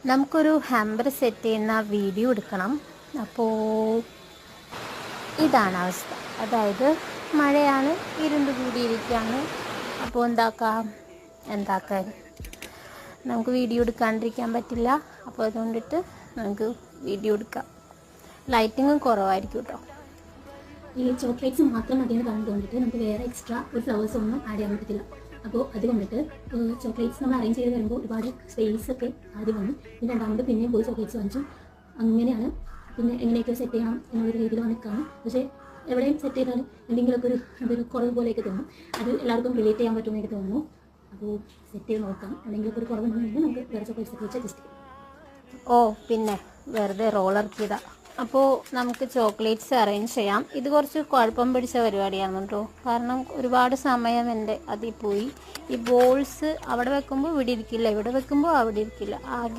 നമുക്കൊരു hamper set ചെയ്യുന്ന video എടുക്കണം. അപ്പോൾ ഇതാണ് അവസ്ഥ. അതായത് മഴയാണ്, ഇരുണ്ട് കൂടിയിരിക്കുകയാണ്. അപ്പോൾ എന്താക്കാൻ നമുക്ക് വീഡിയോ എടുക്കാണ്ടിരിക്കാൻ പറ്റില്ല. അപ്പോൾ അതുകൊണ്ടിട്ട് നമുക്ക് വീഡിയോ എടുക്കാം. ലൈറ്റിങ്ങും കുറവായിരിക്കും കേട്ടോ. ഈ ചോക്ലേറ്റ്സ് മാത്രം മതിയെന്ന് പറഞ്ഞുകൊണ്ടിട്ട് നമുക്ക് വേറെ എക്സ്ട്രാ ഒരു ഫ്ലവേഴ്സ് ഒന്നും ആഡ് ചെയ്യാൻ പറ്റത്തില്ല. അപ്പോൾ അതുകൊണ്ടിട്ട് ചോക്ലേറ്റ്സ് നമ്മൾ അറേഞ്ച് ചെയ്ത് വരുമ്പോൾ ഒരുപാട് സ്പേസ് ഒക്കെ ആദ്യം വന്നു. പിന്നെ രണ്ടാമത് പിന്നെയും പോയി ചോക്ലേറ്റ്സ് വാങ്ങിച്ചു. അങ്ങനെയാണ് പിന്നെ എങ്ങനെയൊക്കെ സെറ്റ് ചെയ്യണം എന്നുള്ളൊരു രീതിയിൽ വന്നിട്ടാണ്. പക്ഷേ എവിടെയും സെറ്റ് ചെയ്താൽ എന്തെങ്കിലുമൊക്കെ ഒരു കുറവ് പോലെയൊക്കെ തോന്നും. അത് എല്ലാവർക്കും റിലേറ്റ് ചെയ്യാൻ പറ്റുമെന്ന് എനിക്ക് തോന്നുന്നു. അപ്പോൾ സെറ്റ് ചെയ്ത് നോക്കാം. എന്തെങ്കിലുമൊക്കെ ഒരു കുറവുണ്ടെങ്കിൽ നമുക്ക് വേറെ ചോക്ലേറ്റ്സ് ഒക്കെ വെച്ച് അഡ്ജസ്റ്റ് ചെയ്യാം. പിന്നെ വെറുതെ റോളർക്കിയതാ. അപ്പോൾ നമുക്ക് ചോക്ലേറ്റ്സ് അറേഞ്ച് ചെയ്യാം. ഇത് കുറച്ച് കുഴപ്പം പിടിച്ച പരിപാടിയാണ് കേട്ടോ. കാരണം ഒരുപാട് സമയം എൻ്റെ അതിൽ പോയി. ഈ ബോൾസ് അവിടെ വെക്കുമ്പോൾ ഇവിടെ ഇരിക്കില്ല, ഇവിടെ വെക്കുമ്പോൾ അവിടെ ഇരിക്കില്ല. ആകെ